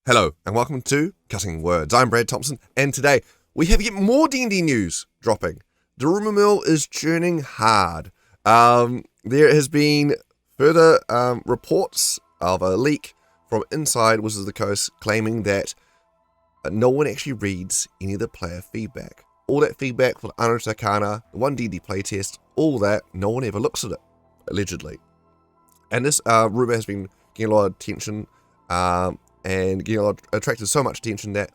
Hello and welcome to Cutting Words. I'm Brad Thompson and today we have yet more D&D news dropping. The rumour mill is churning hard. There has been further reports of a leak from inside Wizards of the Coast claiming that no one actually reads any of the player feedback. All that feedback for the Unknown Arcana, the 1D&D playtest, all that, no one ever looks at it, allegedly. And this rumour has been getting a lot of attention and attracted so much attention that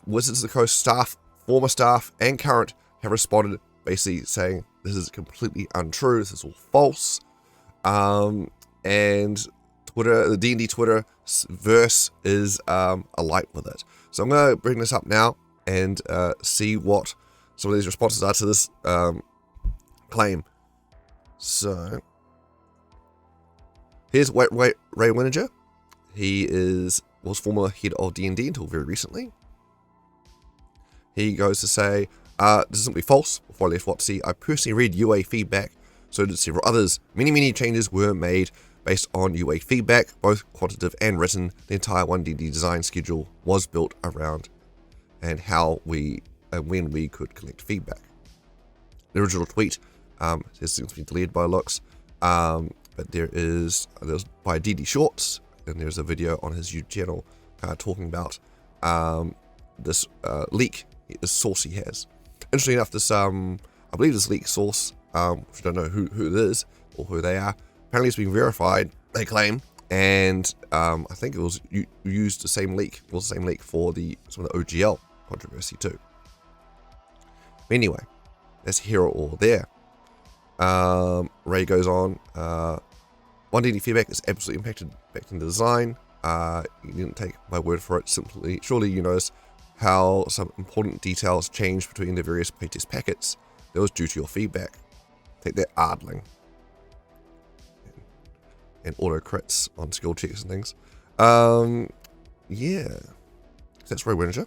Wizards of the Coast staff, former staff and current, have responded basically saying this is completely untrue, this is all false. And Twitter, the D&D Twitter verse is alight with it. So I'm going to bring this up now and see what some of these responses are to this claim. So here's Ray Wininger. He was former head of D&D until very recently. He goes to say, this is simply false. Before I left WOTC, I personally read UA feedback, so did several others. Many changes were made based on UA feedback, both quantitative and written. The entire 1D&D design schedule was built around and how we and when we could collect feedback. The original tweet has since been deleted by looks, but there's by D&D Shorts, and there's a video on his YouTube channel talking about this leak, this source he has. Interestingly enough, this I believe this leak source, which I don't know who it is or who they are, apparently it's been verified, they claim, and I think it was used the same leak, for some of the OGL controversy too. Anyway, that's here or there. Ray goes on, 1D&D feedback is absolutely impacting the design. You didn't take my word for it. Surely you noticed how some important details changed between the various playtest packets. That was due to your feedback. Take that, Ardling. And auto crits on skill checks and things. Yeah, that's Ray Wininger.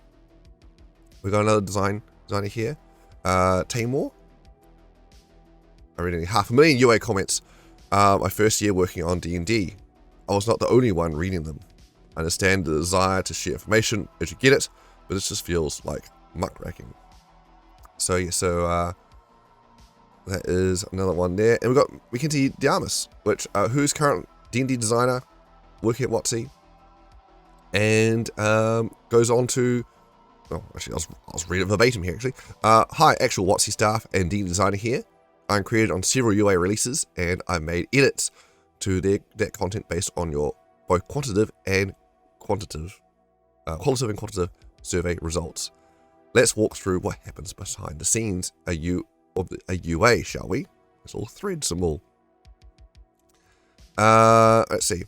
We got another designer here, Tamor. I read 500,000 UA comments. My first year working on D&D. I was not the only one reading them. I understand the desire to share information as you get it, but this just feels like muckraking. So yeah, that is another one there. And we've got Mackenzie Diarmas, which who's current D&D designer working at WOTC, and goes on to, oh, actually I'll read it verbatim here actually. Hi, actual WOTC staff and D&D designer here. I'm created on several UA releases, and I've made edits to that content based on your both qualitative and quantitative survey results. Let's walk through what happens behind the scenes a UA, shall we? It's all thread symbol. Let's see.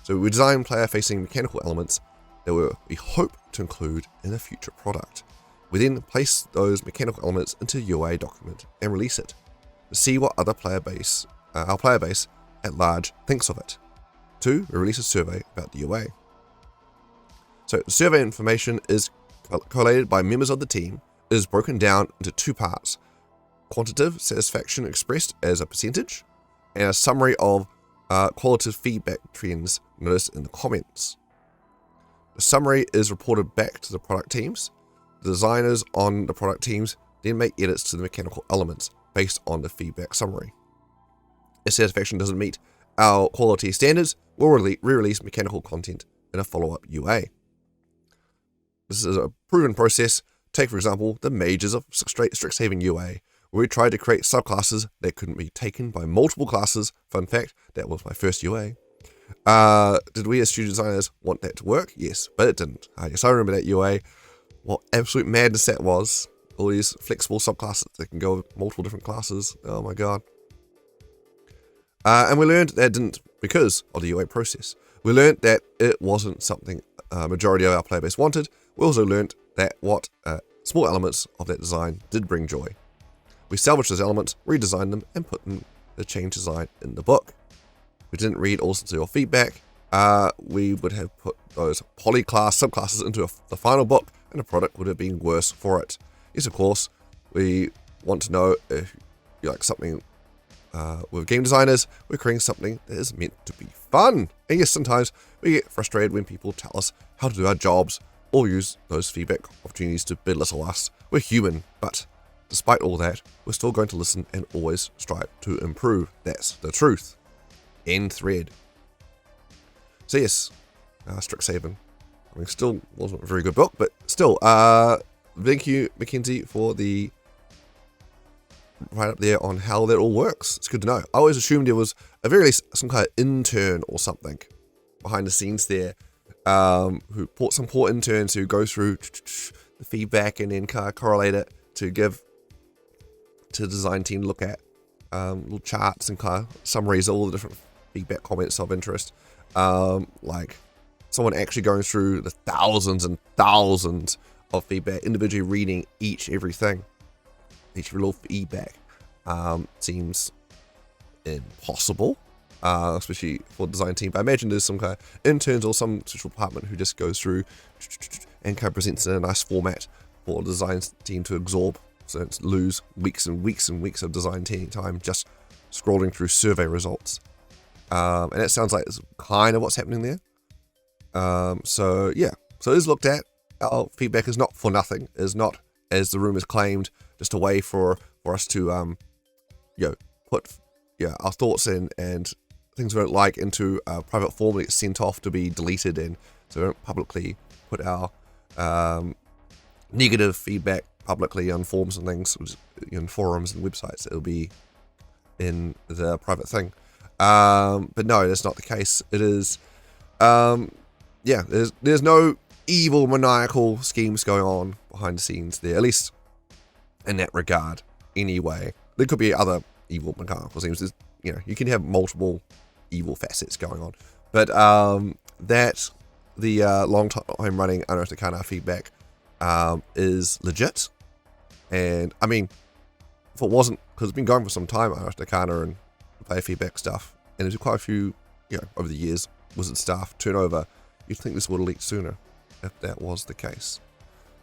So we design player-facing mechanical elements that we hope to include in a future product. We then place those mechanical elements into a UA document and release it. See what other our player base at large thinks of it. 2, we release a survey about the UA. So the survey information is collated by members of the team. It is broken down into 2 parts: quantitative satisfaction expressed as a percentage, and a summary of qualitative feedback trends noticed in the comments. The summary is reported back to the product teams. The designers on the product teams then make edits to the mechanical elements based on the feedback summary. If satisfaction doesn't meet our quality standards, we'll re-release mechanical content in a follow-up UA. This is a proven process. Take, for example, the Mages of Strixhaven UA, where we tried to create subclasses that couldn't be taken by multiple classes. Fun fact, that was my first UA. Did we as studio designers want that to work? Yes, but it didn't. Yes, I remember that UA. What absolute madness that was. All these flexible subclasses that can go with multiple different classes. Oh my god. And we learned that didn't, because of the UA process. We learned that it wasn't something a majority of our player base wanted. We also learned that what small elements of that design did bring joy. We salvaged those elements, redesigned them, and put the change design in the book. We didn't read all of your feedback. We would have put those polyclass subclasses into the final book, and the product would have been worse for it. Yes, of course, we want to know if you like something with game designers, we're creating something that is meant to be fun. And yes, sometimes We get frustrated when people tell us how to do our jobs or use those feedback opportunities to belittle us. We're human, but despite all that, we're still going to listen and always strive to improve. That's the truth. End thread. So yes, Strixhaven. I mean, still wasn't a very good book, but still, thank you, Mackenzie, for the right up there on how that all works. It's good to know. I always assumed there was a very least some kind of intern or something behind the scenes there, who some poor interns who go through the feedback and then kind of correlate it to give to the design team to look at little charts and kind of summaries of all the different feedback comments of interest. Like someone actually going through the thousands and thousands of feedback, individually reading each little feedback, seems impossible, especially for the design team. But I imagine there's some kind of interns or some social department who just goes through and kind of presents in a nice format for the design team to absorb, so it's lose weeks and weeks and weeks of design team time just scrolling through survey results. And it sounds like it's kind of what's happening there. So yeah, so it is looked at. Our feedback is not for nothing. It is not, as the Rumours claimed, just a way for us to put our thoughts in and things we don't like into a private form that gets sent off to be deleted, and so we don't publicly put our negative feedback publicly on forums and things, in forums and websites. It'll be in the private thing. But no, that's not the case. It is, there's no evil maniacal schemes going on behind the scenes there, at least in that regard anyway. There could be other evil maniacal schemes. There's, you can have multiple evil facets going on, but that the long time running Unearthed Arcana feedback is legit. And I mean, if it wasn't, because it's been going for some time, Unearthed Arcana and player feedback stuff, and there's quite a few, over the years, Wizard staff turnover, you'd think this would have leaked sooner if that was the case.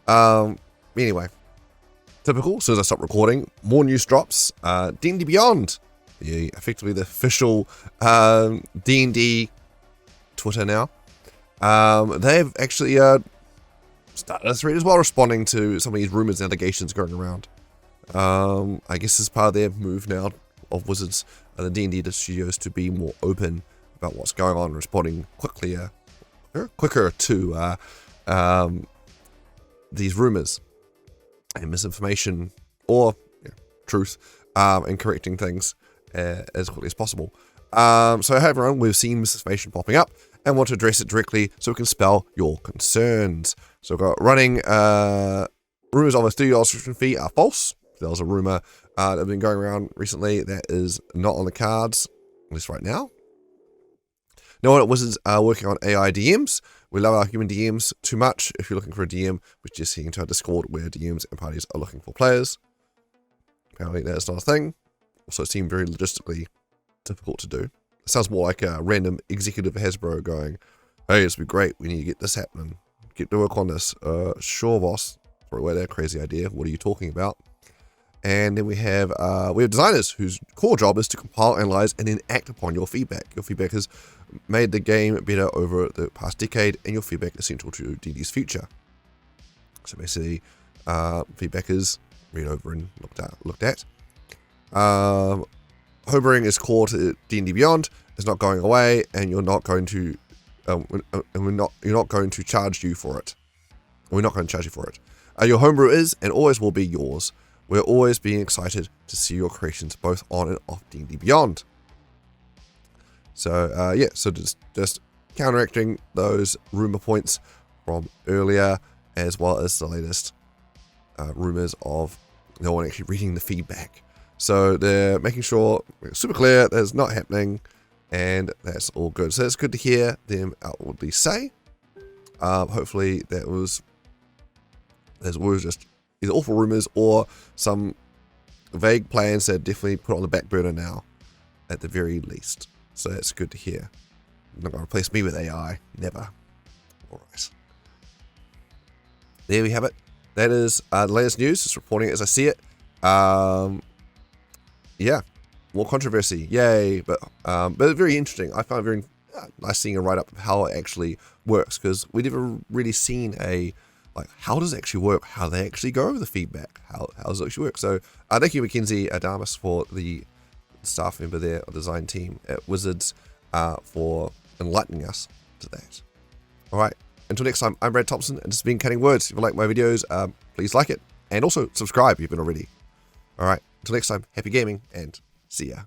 Anyway, typical, as soon as I stop recording, more news drops. DNDBeyond, effectively the official D&D Twitter now. They've actually started a thread as well, responding to some of these rumors and allegations going around. I guess as part of their move now of Wizards and the D&D studios to be more open about what's going on, responding quicker to these rumors and misinformation or truth, and correcting things as quickly as possible. So hey everyone, we've seen misinformation popping up and want to address it directly so we can spell your concerns. So we've got running rumors of a $30 subscription fee are false. There was a rumor that has been going around recently that is not on the cards, at least right now. No one at Wizards are working on AI DMs. We love our human DMs too much. If you're looking for a DM, we're just heading to our Discord where DMs and parties are looking for players. Apparently that's not a thing. Also, it seemed very logistically difficult to do. It sounds more like a random executive Hasbro going, hey, this would be great. We need to get this happening. Get to work on this. Sure, boss. Throw away that crazy idea. What are you talking about? And then we have designers whose core job is to compile, analyze, and then act upon your feedback. Your feedback has made the game better over the past decade, and your feedback is central to D&D's future. So basically, feedback is read over and looked at. Homebrewing is core to D&D Beyond. It's not going away, and you're not going to, you're not going to charge you for it. We're not going to charge you for it. Your homebrew is and always will be yours. We're always being excited to see your creations both on and off D&D Beyond. So so just counteracting those rumor points from earlier, as well as the latest rumors of no one actually reading the feedback. So they're making sure it's super clear that it's not happening, and that's all good. So it's good to hear them outwardly say. Hopefully that was just either awful rumors or some vague plans that definitely put on the back burner now, at the very least. So that's good to hear. You're not going to replace me with AI. Never. Alright. There we have it. That is the latest news. Just reporting it as I see it. Yeah. More controversy. Yay. But very interesting. I found it very nice seeing a write-up of how it actually works, because we've never really seen like, how does it actually work? How do they actually go over the feedback? How does it actually work? So thank you, Mackenzie Adamus, for the staff member there, or design team at Wizards, for enlightening us to that. All right, until next time, I'm Brad Thompson, and this has been Cutting Words. If you like my videos, please like it, and also subscribe if you haven't already. All right, until next time, happy gaming, and see ya.